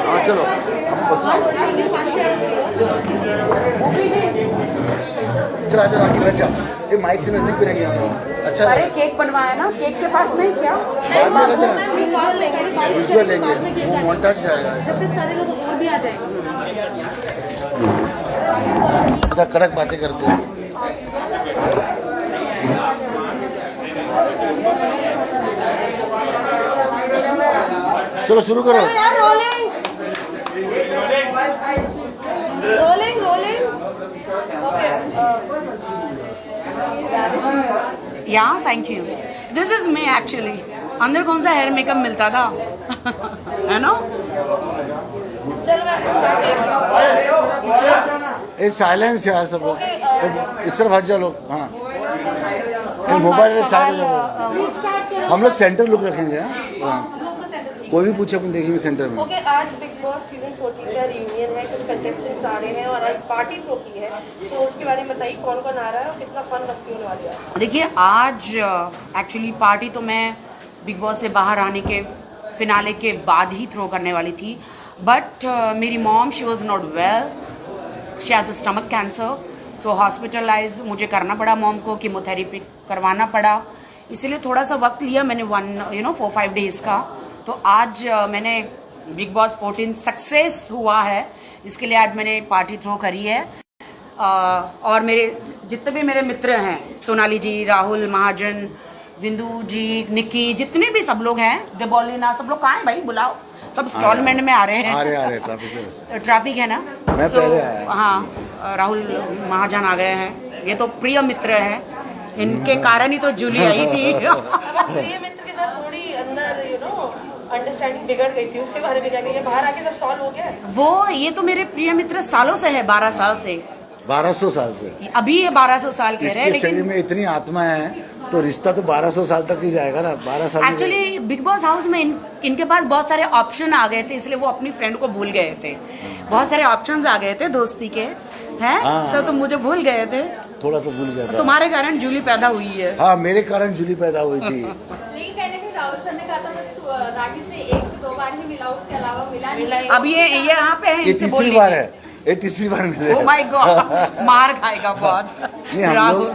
हाँ चलो बस चला चला आगे बैठ जा। ये माइक से नजदीक भी रहेंगे अच्छा। अरे केक बनवाया ना, केक के पास नहीं क्या? बाद में विजुअल लेंगे, वो मोन्टाज आएगा। जब तक सारे लोग और भी आ जाएंगे। ऐसा कड़क बातें करते हैं। चलो शुरू करो यार, रोलिंग रोलिंग रोलिंग। ओके या thank you. This is me actually. अंदर कौन सा हेयर मेकअप मिलता था है ना? चलो मैं स्टार्ट। ये साइलेंस यार सब लोग इस तरफ हट जा लोग। हाँ मोबाइल साइड हम लोग सेंटर लुक रखेंगे। हाँ कोई भी पूछे अपन देखेंगे सेंटर में। ओके आज बिग बॉस सीजन 14 का रियूनियन है, कुछ कंटेस्टेंट्स आ रहे हैं और आज पार्टी थ्रो की है। सो उसके बारे में बताइए कौन कौन आ रहा है और कितना फन मस्ती होने वाली है। देखिए आज एक्चुअली पार्टी तो मैं बिग बॉस से बाहर आने के फिनाले के बाद ही थ्रो करने वाली थी, बट मेरी mom she was not well, she has a stomach cancer, so hospitalise मुझे करना पड़ा, मॉम को कीमोथेरेपी करवाना पड़ा, इसलिए थोड़ा सा वक्त लिया मैंने 4-5 डेज़ का। तो आज मैंने बिग बॉस 14 सक्सेस हुआ है, इसके लिए आज मैंने पार्टी थ्रो करी है। और मेरे जितने भी मेरे मित्र हैं, सोनाली जी, राहुल महाजन, विंदु जी, निक्की, जितने भी सब लोग हैं, देबोलिना, सब लोग कहाँ हैं भाई? बुलाओ, सब इंस्टॉलमेंट में आ रहे हैं। आ रहे ट्रैफिक है ना। मैं पहले आया। हाँ राहुल महाजन आ गए हैं, ये तो प्रिय मित्र हैं, इनके कारण ही तो जूली आई थी। प्रिय मित्र के साथ थोड़ी अंदर अंडरस्टैंडिंग बिगड़ गई थी, उसके बारे में क्या कहिए? बाहर आके सब सॉल्व हो गया? वो ये तो मेरे प्रिय मित्र सालों से है, 12 साल से। 1200 साल से अभी ये 1200 साल कह रहे हैं, शरीर लेकिन में इतनी आत्मा है तो रिश्ता तो 1200 साल तक ही जाएगा ना। 12 साल एक्चुअली बिग बॉस हाउस में इनके पास बहुत सारे ऑप्शन आ गए थे, इसलिए वो अपनी फ्रेंड को भूल गए थे। बहुत सारे ऑप्शंस आ गए थे दोस्ती के, हैं? तो तुम मुझे भूल गए थे, थोड़ा सा भूल गया था। तुम्हारे कारण जूली पैदा हुई है। हाँ मेरे कारण जूली पैदा हुई थी। लेकिन कहने से राहुल सर ने कहा था मैं राखी से 1 से 2 बार ही मिला, उसके अलावा मिला नहीं। अब ये यहाँ पे है, ये इनसे बोल तीसरी बार है, ये तीसरी बार मिले। ओह माय गॉड, मार खाएगा बहुत। नहीं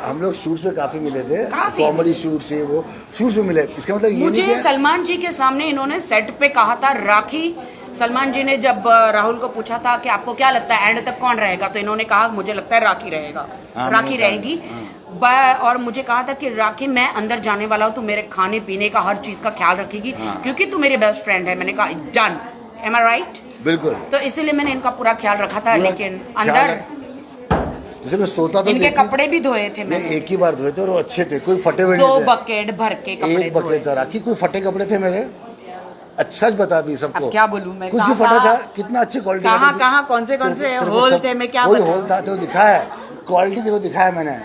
हम लोग शूट्स में काफी मिले थे, कॉमेडी शूट से वो शूट्स में मिले। इसका मतलब ये मुझे सलमान जी के सामने इन्होंने सेट पे कहा था राखी। सलमान जी ने जब राहुल को पूछा था कि आपको क्या लगता है एंड तक कौन रहेगा, तो इन्होंने कहा मुझे लगता है राखी रहेगा, राखी रहेगी। और मुझे कहा था कि राखी मैं अंदर जाने वाला हूँ, तो मेरे खाने पीने का हर चीज का ख्याल रखेगी, क्योंकि तू मेरी बेस्ट फ्रेंड है। मैंने कहा डन, एम आई राइट? बिल्कुल। तो इसीलिए मैंने इनका पूरा ख्याल रखा था, लेकिन अंदर जैसे मैं सोता तो इनके कपड़े भी धोए थे मैंने। एक ही बार धोए थे और वो अच्छे थे, कोई फटे हुए 2 बकेट भर के कपड़े। एक बकेट था राखी, कोई फटे कपड़े थे मेरे? अच्छा सच बता भी सबको, क्या बोलूं मैं? कुछ भी फटा था? कितना अच्छी क्वालिटी का? कहाँ कौन से होल थे? मैं क्या बताऊं? होल था तो दिखा है, क्वालिटी देखो दिखाया मैंने।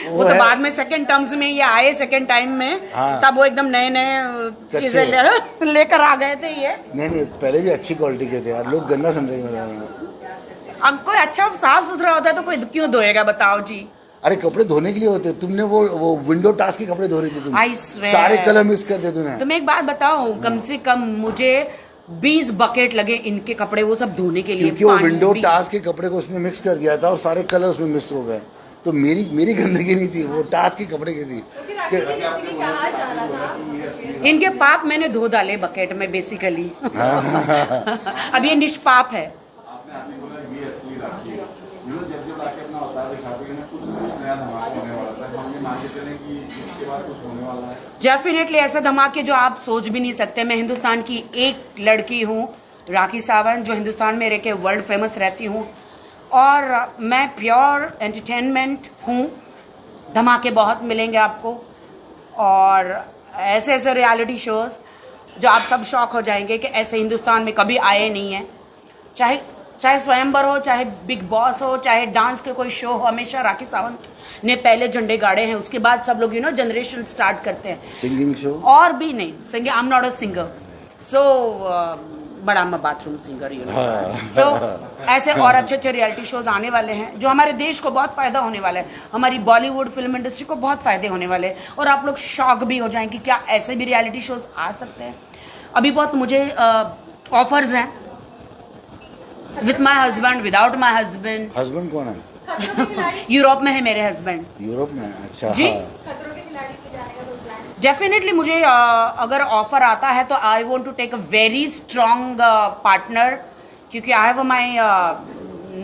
वो तो बाद में सेकंड टर्म्स में ये आए, सेकंड टाइम में, तब वो एकदम नए चीजें लेकर आ गए थे ये। नहीं पहले भी अच्छी क्वालिटी के थे यार, लोग गंदा समझेंगे। अब कोई अच्छा साफ सुथरा होता है तो कोई क्यों धोएगा बताओ जी? अरे कपड़े धोने के लिए होते, तुमने वो विंडो टास्क के कपड़े धो रही थी तुम। I swear। सारे कलर मिक्स कर दे तूने। तुम्हें एक बात बताऊं, कम से कम मुझे 20 बकेट लगे इनके कपड़े वो सब धोने के लिए, क्योंकि वो विंडो टास्क के कपड़े को उसने मिक्स कर दिया था और सारे कलर उसमें मिक्स हो गए। तो मेरी गंदगी नहीं थी, वो टास्क के कपड़े की थी। इनके पाप मैंने धो डाले बकेट में बेसिकली। अब ये निष्पाप है। डेफिनेटली ऐसे धमाके जो आप सोच भी नहीं सकते। मैं हिंदुस्तान की एक लड़की हूँ, राखी सावंत, जो हिंदुस्तान में रह के वर्ल्ड फेमस रहती हूँ, और मैं प्योर एंटरटेनमेंट हूँ। धमाके बहुत मिलेंगे आपको, और ऐसे ऐसे रियलिटी शोज जो आप सब शॉक हो जाएंगे कि ऐसे हिंदुस्तान में कभी आए नहीं है। चाहे स्वयंवर हो, चाहे बिग बॉस हो, चाहे डांस के कोई शो हो, हमेशा राखी सावंत ने पहले झंडे गाड़े हैं। उसके बाद सब लोग जनरेशन स्टार्ट करते हैं। Singing show? और भी नहीं, singing, I am not a singer. So but I am a bathroom singer, you know. So ऐसे और अच्छे अच्छे रियलिटी शोज आने वाले हैं जो हमारे देश को बहुत फायदा होने वाला है, हमारी बॉलीवुड फिल्म इंडस्ट्री को बहुत फायदे होने वाले हैं, और आप लोग शॉक भी हो जाएंगे कि क्या ऐसे भी रियलिटी शोज आ सकते हैं। अभी बहुत मुझे ऑफर्स हैं, with my husband, without my husband. Husband कौन है? खतरों के खिलाड़ी, यूरोप में है मेरे हस्बैंड। यूरोप में? अच्छा। जी। हाँ। खतरों के खिलाड़ी पे जाने का कोई प्लान? डेफिनेटली मुझे अगर ऑफर आता है तो I want to take a very strong partner, क्योंकि आई हैव माई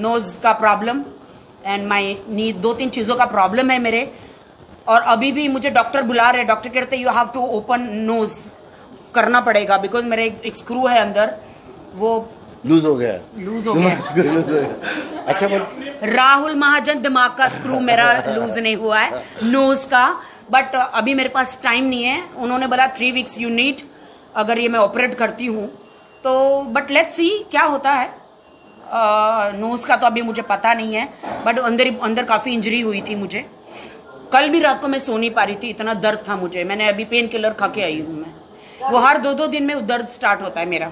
नोज का प्रॉब्लम एंड माई नी 2-3 चीज़ों का प्रॉब्लम है मेरे, और अभी भी मुझे डॉक्टर बुला रहे, डॉक्टर कहते you have to open nose करना पड़ेगा, बिकॉज मेरे एक स्क्रू है अंदर, वो लूज हो गया। लूज हो गया। लूज हो गया। अच्छा, बट राहुल महाजन दिमाग का स्क्रू मेरा लूज नहीं हुआ है, नोज का, बट अभी मेरे पास टाइम नहीं है। उन्होंने बोला 3 वीक्स यू नीड, अगर ये मैं ऑपरेट करती हूँ तो, बट लेट्स सी क्या होता है। नोज का तो अभी मुझे पता नहीं है, बट अंदर काफी इंजरी हुई थी मुझे। कल भी रात को मैं सो नहीं पा रही थी, इतना दर्द था मुझे। मैंने अभी पेन किलर खा के आई हूँ मैं, वो हर 2-2 दिन में दर्द स्टार्ट होता है मेरा।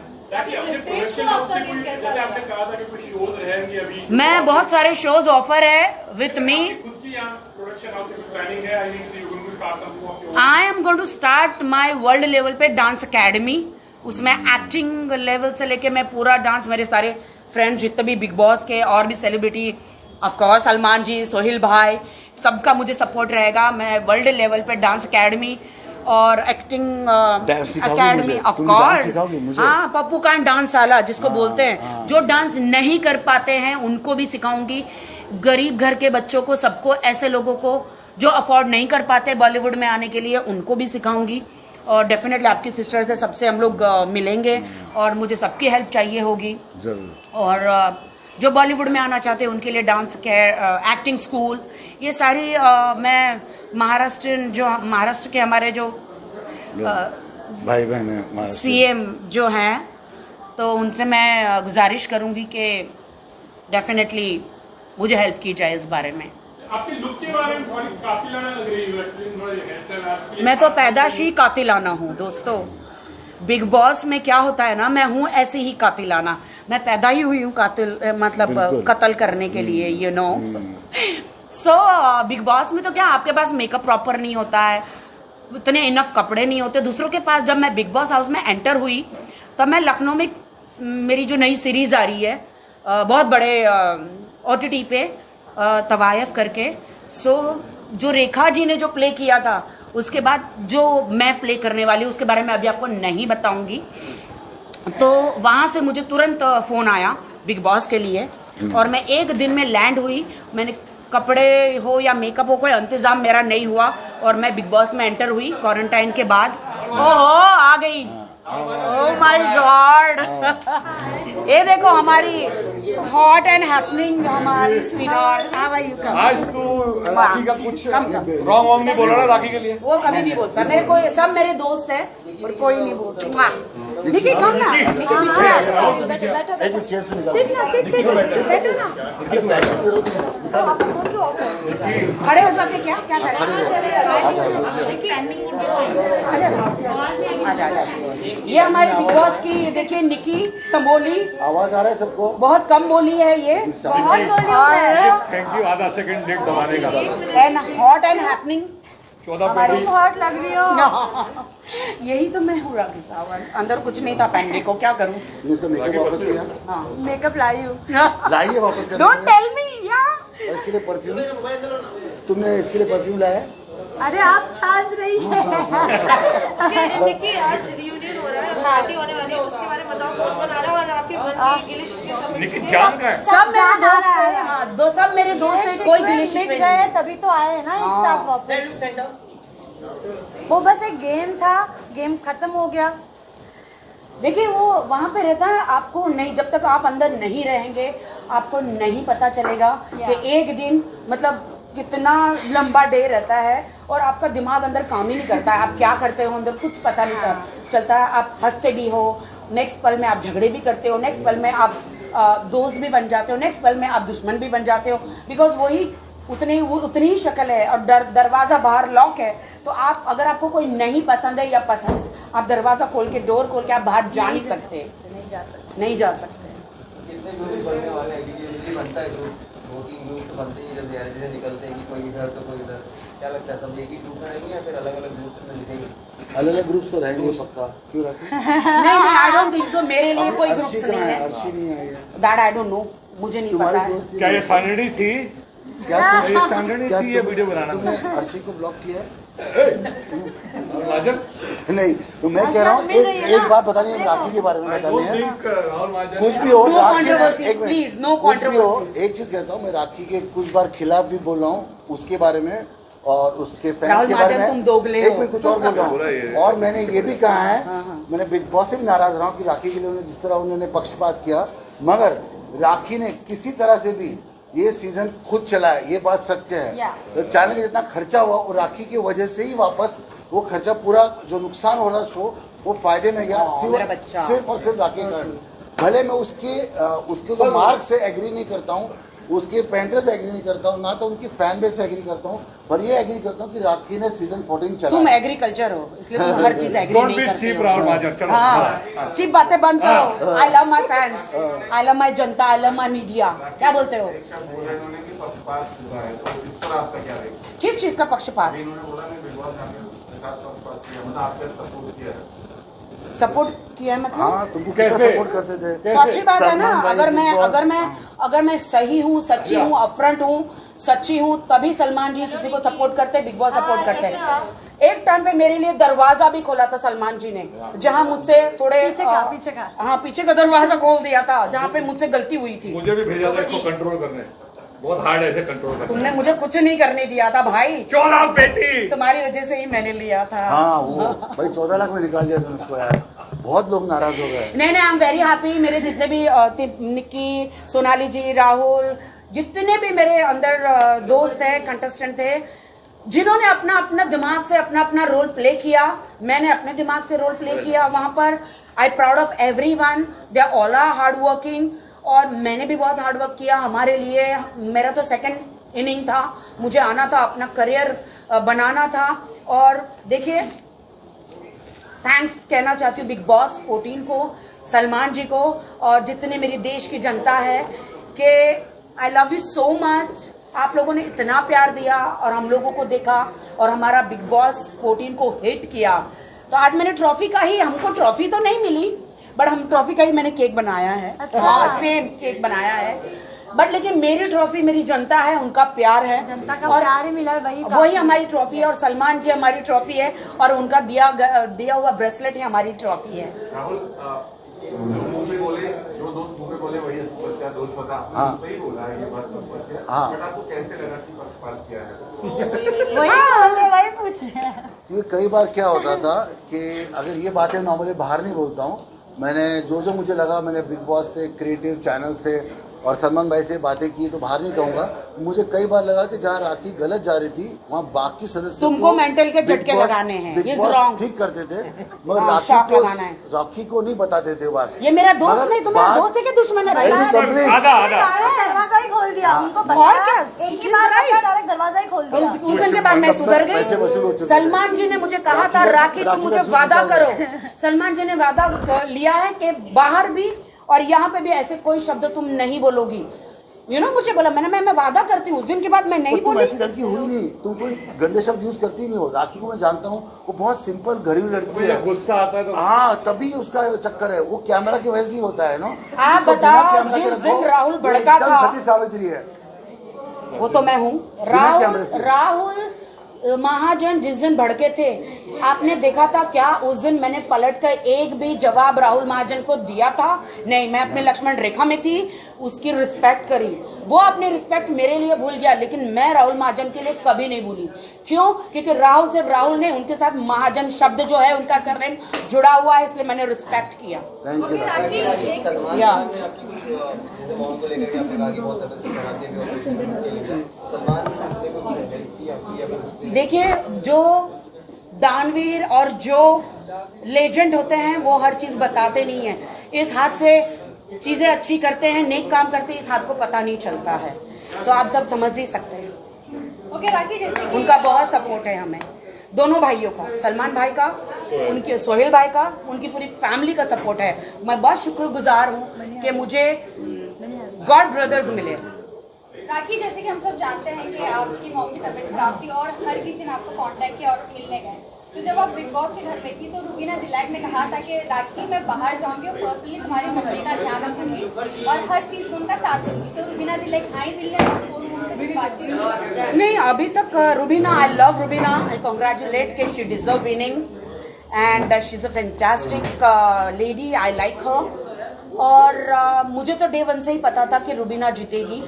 मैं बहुत सारे शोज ऑफर है with me. I am going to start my world level पे डांस अकेडमी, उसमें एक्टिंग लेवल से लेके मैं पूरा डांस, मेरे सारे फ्रेंड्स जितने भी बिग बॉस के और भी सेलिब्रिटी, ऑफकोर्स सलमान जी, सोहिल भाई, सबका मुझे सपोर्ट रहेगा। मैं वर्ल्ड लेवल पे डांस अकेडमी और एक्टिंग अकेडमी, ऑफ कोर्स। हाँ, पप्पू कांड डांस साला जिसको बोलते हैं, जो डांस नहीं कर पाते हैं उनको भी सिखाऊंगी, गरीब घर के बच्चों को, सबको, ऐसे लोगों को जो अफोर्ड नहीं कर पाते बॉलीवुड में आने के लिए, उनको भी सिखाऊंगी। और डेफिनेटली आपकी सिस्टर से, सबसे हम लोग मिलेंगे, और मुझे सबकी हेल्प चाहिए होगी जरूर। और जो बॉलीवुड में आना चाहते हैं उनके लिए डांस एक्टिंग स्कूल, ये सारी मैं महाराष्ट्र के हमारे जो भाई बहन है, सीएम जो हैं, तो उनसे मैं गुजारिश करूंगी कि डेफिनेटली मुझे हेल्प की जाए इस बारे में। आपके लुक के बारे में थोड़ी कातिलाना लग रही है। मैं तो पैदाश ही कातिलाना हूँ दोस्तों। बिग बॉस में क्या होता है ना, मैं हूँ ऐसे ही कातिलाना, मैं पैदा ही हुई हूँ कातिल, मतलब कत्ल करने के लिए, you know. So big boss में तो क्या, आपके पास मेकअप प्रॉपर नहीं होता है, इतने इनफ कपड़े नहीं होते दूसरों के पास। जब मैं बिग बॉस हाउस में एंटर हुई तब मैं लखनऊ में, मेरी जो नई सीरीज आ रही है बहुत बड़े OTT पे, तवायफ करके, सो जो रेखा जी ने जो प्ले किया था, उसके बाद जो मैं प्ले करने वाली हूँ उसके बारे में अभी आपको नहीं बताऊंगी। तो वहां से मुझे तुरंत फोन आया बिग बॉस के लिए, और मैं एक दिन में लैंड हुई। मैंने कपड़े हो या मेकअप हो, कोई इंतजाम मेरा नहीं हुआ, और मैं बिग बॉस में एंटर हुई क्वारंटाइन के बाद। ओहो, आ गई, ओह माय गॉड। ये देखो हमारी हॉट एंड हैपनिंग, हमारी sweetheart. How are you? आज तो राखी का कुछ रॉन्ग नहीं बोला ना राखी के लिए? वो कभी नहीं बोलता, मेरे को सब मेरे दोस्त है, पर कोई नहीं बोलता। निकी कम ना, निकी बीच में आ जाओ, सिट ना, सिट बैठो ना, खड़े हो जाते। क्या क्या आजा। ये हमारे बिग बॉस की, देखिए निकी तंबोली, आवाज आ रहा है सबको? बहुत कम बोली है ये, बहुत बोली है। थैंक यू, आधा सेकंड लेट दबाने का। एंड हॉट एंड हैपनिंग, 14 पेटी हॉट लग रही हो। यही तो मैं हूँ राखी सावन, अंदर कुछ नहीं था पहनने को, क्या करूँ। इसका मेकअप वापस किया? हाँ, मेकअप लाई हूँ। लाइए वापस कर। डोंट टेल मी यार। और इसके लिए परफ्यूम, तुमने इसके लिए परफ्यूम लाया? अरे आप छान रही है। देखिए आज रियूनियन हो रहा है, पार्टी होने वाली है, उसके बारे में बताओ कौन कौन आ रहा है, और आपके मन की गिलिश निकी जान का है? सब मेरे दोस्त हैं, हाँ, सब मेरे दोस्त हैं, कोई गिलिश नहीं गए तभी तो आए हैं ना एक साथ वापस। वो बस एक गेम था, गेम खत्म हो गया। देखिए वो वहाँ पे रहता है, आपको नहीं, जब तक आप अंदर नहीं रहेंगे आपको नहीं पता चलेगा कि एक दिन मतलब कितना लंबा डे रहता है, और आपका दिमाग अंदर काम ही नहीं करता है, आप क्या करते हो अंदर कुछ पता नहीं चलता है। आप हंसते भी हो, नेक्स्ट पल में आप झगड़े भी करते हो, नेक्स्ट पल में आप दोस्त भी बन जाते हो, नेक्स्ट पल में आप दुश्मन भी बन जाते हो, बिकॉज वही उतनी ही शक्ल है और दरवाज़ा बाहर लॉक है, तो आप अगर आपको कोई नहीं पसंद है या पसंद, आप दरवाज़ा खोल के डोर खोल के आप बाहर जा नहीं सकते, नहीं जा सकते। कितने ग्रुप बनने वाले हैं, क्योंकि यूजुअली बनता है ग्रुप, 2-3 ग्रुप तो बनते ही जब रियलिटी से निकलते हैं कि कोई इधर तो कोई इधर। क्या लगता है सब एक ही ग्रुप में रहेंगे या फिर अलग-अलग ग्रुप्स में दिखेंगे? अलग-अलग ग्रुप्स तो रहेंगे पक्का, क्यों रखें? नहीं, आई डोंट थिंक सो, मेरे लिए कोई अर्शी ग्रुप्स कहाँ नहीं है? है, अर्शी नहीं आई है। दैट आई डोंट नो, मुझे नहीं तुम्हारी पता है। दोस्ती क्या ये सैटरडे थी? क्या ये सैटरडे क्या थी ये वीडियो बनाना? तुमने अर्शी को ब्लॉक किया है? राजन नहीं, तो मैं कह रहा हूँ एक बात बतानी है, राखी के बारे में बतानी है। राहुल महाजन कुछ भी हो, No राखी controversies, एक मिनट, please, no कुछ भी हो, controversies. एक चीज कहता हूँ, मैं राखी के कुछ बार खिलाफ भी बोल रहा हूँ उसके बारे में और उसके फैंस राहुल के बारे महाजन, में। तुम दोगले एक हो। मिनट, कुछ और बोल रहा हूँ। और मैंने ये भी कहा है, मैंने बिग बॉस से भी नाराज रहा हूँ कि राखी के लिए उन्होंने जिस तरह उन्होंने पक्षपात किया, मगर राखी ने किसी तरह से भी ये सीजन खुद चला है, ये बात सत्य है। तो चैनल का जितना खर्चा हुआ वो राखी की वजह से ही वापस वो खर्चा पूरा जो नुकसान हो रहा शो वो फायदे में गया, सिर्फ और सिर्फ राखी के कारण। भले मैं उसके जो मार्क से एग्री नहीं करता हूँ, उसके पेंटर से एग्री नहीं करता हूँ, ना तो उनकी फैन बेस से एग्री करता हूँ, पर ये एग्री करता हूँ कि राखी ने सीजन 14 चला। तुम एग्रीकल्चर हो, इसलिए तुम हर चीज एग्री नहीं करते चीप हो। राहुल महाजन, चलो हाँ, चीप बातें बंद करो। I love my fans, I love my Janata, I love my media. क्या बोलते हो? किस चीज का पक्षपात? सपोर्ट किया है मतलब? हाँ, तुमको कैसे सपोर्ट करते थे? तो अच्छी बात है ना। सलमान भाई, अगर मैं सही हूँ, सच्ची हूँ, अपफ्रंट हूँ, सच्ची हूँ, तभी सलमान जी किसी को सपोर्ट करते, बिग बॉस सपोर्ट करते। एक टाइम पे मेरे लिए दरवाजा भी खोला था सलमान जी ने, जहाँ मुझसे थोड़े पीछे का दरवाजा खोल दिया था, जहाँ पे मुझसे गलती हुई थी। मुझे भी भेजा था इसको कंट्रोल करने, बहुत हार्ड है इसे कंट्रोल करना। तुमने मुझे कुछ नहीं करने दिया था भाई, चोरा बेटी, तुम्हारी वजह से ही मैंने लिया था। हाँ, वो भाई 14 लाख में निकाल दिया तुमने उसको यार, बहुत लोग नाराज हो गए। नहीं, आई एम वेरी हैप्पी। मेरे जितने भी निक्की, सोनाली जी, राहुल, जितने भी मेरे अंदर दोस्त है, कंटेस्टेंट थे, जिन्होंने अपना अपना दिमाग से अपना रोल प्ले किया, मैंने अपने दिमाग से रोल प्ले किया वहां पर। I proud of everyone, they are all are hard working, और मैंने भी बहुत हार्ड वर्क किया हमारे लिए। मेरा तो सेकंड इनिंग था, मुझे आना था, अपना करियर बनाना था। और देखिए, थैंक्स कहना चाहती हूँ बिग बॉस 14 को, सलमान जी को, और जितने मेरी देश की जनता है, कि I love you so much. आप लोगों ने इतना प्यार दिया और हम लोगों को देखा और हमारा बिग बॉस 14 को हिट किया। तो आज मैंने ट्रॉफी का ही, हमको ट्रॉफी तो नहीं मिली, बट हम ट्रॉफी का ही मैंने केक बनाया है। हाँ, सेम केक बनाया है, बट लेकिन मेरी ट्रॉफी मेरी जनता है, उनका प्यार है, जनता का और प्यार ही मिला है, वही हमारी ट्रॉफी है। और सलमान जी हमारी ट्रॉफी है, और उनका दिया हुआ ब्रेसलेट ही हमारी ट्रॉफी है। राहुल, जो मुंह में बोले, जो दोस्त मुंह में बोले वही सच्चा दोस्त होता। हाँ, वही बोला है, ये बात। हाँ, बट आपको कैसे लगा कि पक्षपात किया है? वही पूछ रहे हैं। क्योंकि कई बार क्या होता था कि अगर ये बातें नॉर्मली बाहर नहीं बोलता हूँ, मैंने जो मुझे लगा, मैंने बिग बॉस से, क्रिएटिव चैनल से और सलमान भाई से बातें की, तो बाहर नहीं कहूँगा। मुझे कई बार लगा कि जहाँ राखी गलत जा रही थी, वहाँ बाकी सदस्य तुमको मेंटल के झटके लगाने हैं, बिग बॉस ठीक करते थे, मगर राखी को नहीं बताते थे बात। ये मेरा दोस्त नहीं, तुम्हारा दोस्त है कि दुश्मन है भाई? दरवाजा ही खोल दिया उनको, और क्या, एक ही बार डायरेक्ट दरवाजा ही खोल दिया। उस दिन के बाद मैं सुधर गई। सलमान जी ने मुझे कहा था, राखी तुम मुझे वादा करो। सलमान जी ने वादा लिया है कि बाहर भी और यहाँ पे भी ऐसे कोई शब्द तुम नहीं बोलोगी। मुझे बोला, मैं वादा करती हूँ। उस दिन के बाद मैं नहीं बोली। ऐसी लड़की हुई नहीं, तुम कोई गंदे शब्द यूज करती ही नहीं हो। राखी को मैं जानता हूँ, वो बहुत सिंपल घरेलू लड़की है। गुस्सा आता है तो हाँ, तभी उसका चक्कर है, वो कैमरा की वजह से ही होता है ना। आप बताओ, जिस दिन राहुल भड़का था, सती सावित्री है वो तो मैं हूँ। राहुल महाजन जिस दिन भड़के थे, आपने देखा था क्या उस दिन मैंने पलट कर एक भी जवाब राहुल महाजन को दिया था? नहीं, मैं अपने लक्ष्मण रेखा में थी, उसकी रिस्पेक्ट करी। वो अपनी रिस्पेक्ट मेरे लिए भूल गया, लेकिन मैं राहुल महाजन के लिए कभी नहीं भूली। क्यों? क्योंकि राहुल ने उनके साथ महाजन शब्द जो है, उनका सरनेम जुड़ा हुआ है, इसलिए मैंने रिस्पेक्ट किया। देखिए, जो दानवीर और जो लेजेंड होते हैं वो हर चीज बताते नहीं है। इस हाथ से चीजें अच्छी करते हैं, नेक काम करते हैं, इस हाथ को पता नहीं चलता है। सो आप सब समझ ही सकते हैं। ओके राखी, जैसे कि उनका बहुत सपोर्ट है हमें, दोनों भाइयों का, सलमान भाई का, उनके सोहेल भाई का, उनकी पूरी फैमिली का सपोर्ट है। मैं बहुत शुक्रगुजार हूँ कि मुझे गॉड ब्रदर्स मिले। राखी, जैसे कि हम सब जानते हैं कि आपकी मॉम की तबीयत खराब थी और हर किसी ने आपको कांटेक्ट किया और मिलने गए, तो जब आप बिग बॉस के घर पे थी तो रुबीना डिलाइट ने कहा था कि राखी मैं बाहर जाऊंगी और पर्सनली तुम्हारी मम्मी का ध्यान रखूंगी और हर चीज में उनका साथ दूंगी, तो रुबीना डिलाइट आई मिलने और फोन पे बातचीत नहीं, अभी तक Rubina, I love Rubina, I congratulate कि she deserve winning and she is a fantastic lady, I like her. और मुझे तो डे वन से ही पता था कि रुबीना जीतेगी।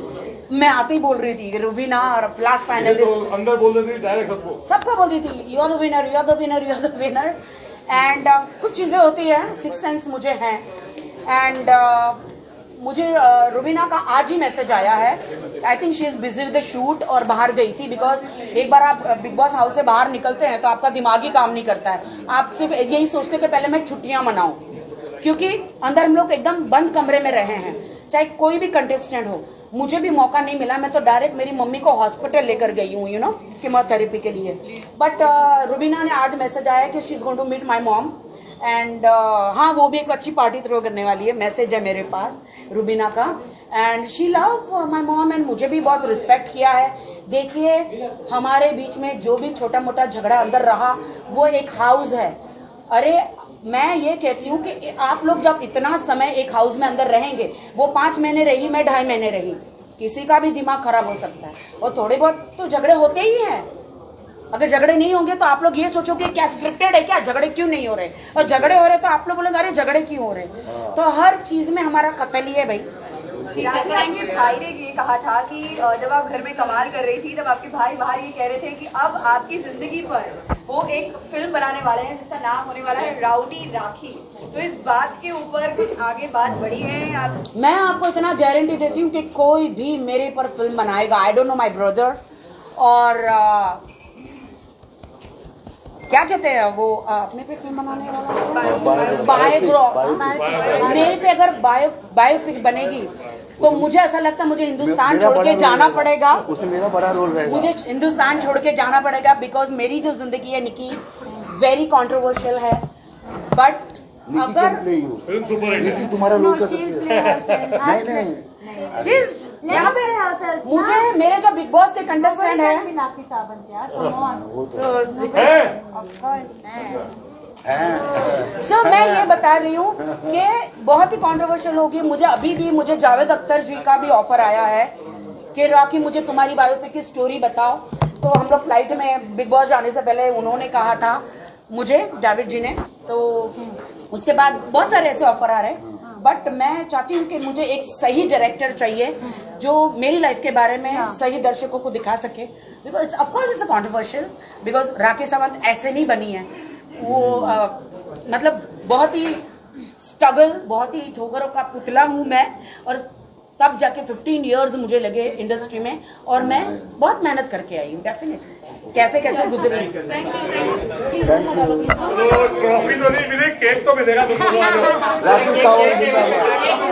मैं आते ही बोल रही थी कि रुबीना और लास्ट फाइनलिस्ट, अंदर बोल रही थी डायरेक्ट सबको बोलती थी you are the winner, you are the winner, you are the winner. And कुछ चीज़ें होती है, सिक्स सेंस मुझे है। एंड मुझे रुबीना का आज ही मैसेज आया है, I think she is busy with the shoot और बाहर गई थी, बिकॉज एक बार आप बिग बॉस हाउस से बाहर निकलते हैं तो आपका दिमाग ही काम नहीं करता है, आप सिर्फ यही सोचते हैं कि पहले मैं छुट्टियां मनाऊं, क्योंकि अंदर हम लोग एकदम बंद कमरे में रहे हैं, चाहे कोई भी कंटेस्टेंट हो। मुझे भी मौका नहीं मिला, मैं तो डायरेक्ट मेरी मम्मी को हॉस्पिटल लेकर गई हूँ, यू नो, कीमोथेरेपी के लिए। बट रुबीना ने आज मैसेज आया कि she is going to meet my mom and हाँ, वो भी एक अच्छी पार्टी थ्रो करने वाली है, मैसेज है मेरे पास रुबीना का। And she love my mom and मुझे भी बहुत रिस्पेक्ट किया है। देखिए, हमारे बीच में जो भी छोटा मोटा झगड़ा अंदर रहा वो एक हाउस है। अरे मैं ये कहती हूँ कि आप लोग जब इतना समय एक हाउस में अंदर रहेंगे, वो 5 महीने रही, मैं 2.5 महीने रही, किसी का भी दिमाग खराब हो सकता है और थोड़े बहुत तो झगड़े होते ही हैं। अगर झगड़े नहीं होंगे तो आप लोग ये सोचोगे क्या स्क्रिप्टेड है क्या, झगड़े क्यों नहीं हो रहे, और झगड़े हो रहे तो आप लोग बोलेंगे अरे झगड़े क्यों हो रहे। तो हर चीज में हमारा कत्ल ही है भाई। आपके भाई ने ये कहा था कि जब आप घर में कमाल कर रही थी तब आपके भाई बाहर ये कह रहे थे कि अब आपकी जिंदगी पर वो एक फिल्म बनाने वाले हैं जिसका नाम होने वाला है राउडी राखी, तो इस बात के ऊपर कुछ आगे बात बढ़ी है आप? मैं आपको इतना गारंटी देती हूँ कि कोई भी मेरे पर फिल्म बनाएगा, I don't know my brother, और क्या कहते हैं वो अपने पे फिल्म बनाने वाला बायोग्राफ, मेरे पे अगर बायोपिक बनेगी तो मुझे ऐसा लगता है मुझे हिंदुस्तान छोड़ के जाना पड़ेगा, उसमें मेरा बड़ा रोल रहेगा, मुझे हिंदुस्तान छोड़ के जाना पड़ेगा, बिकॉज मेरी जो जिंदगी है निकी वेरी कंट्रोवर्शियल है। बट अगर निकी तुम्हारा रोल कर सकती है, नहीं यहाँ पे मुझे मेरे जो बिग बॉस के कंटेस्टेंट है सर, मैं ये बता रही हूँ कि बहुत ही कंट्रोवर्शियल होगी। मुझे अभी भी मुझे जावेद अख्तर जी का भी ऑफर आया है कि राखी मुझे तुम्हारी बायोपिक की स्टोरी बताओ। तो हम लोग फ्लाइट में बिग बॉस जाने से पहले उन्होंने कहा था मुझे, जावेद जी ने, तो उसके बाद बहुत सारे ऐसे ऑफर आ रहे हैं। बट मैं चाहती हूँ कि मुझे एक सही डायरेक्टर चाहिए जो मेरी लाइफ के बारे में सही दर्शकों को दिखा सके, because of course it's controversial, because Rakhi Sawant ऐसे नहीं बनी है, वो मतलब बहुत ही स्ट्रगल, बहुत ही ठोकरों का पुतला हूँ मैं, और तब जाके 15 इयर्स मुझे लगे इंडस्ट्री में, और मैं बहुत मेहनत करके आई हूँ डेफिनेटली, कैसे कैसे गुजरी। ट्रॉफी तो नहीं मिली, केक तो मिलेगा तुमको। राखी सावंत जिंदाबाद।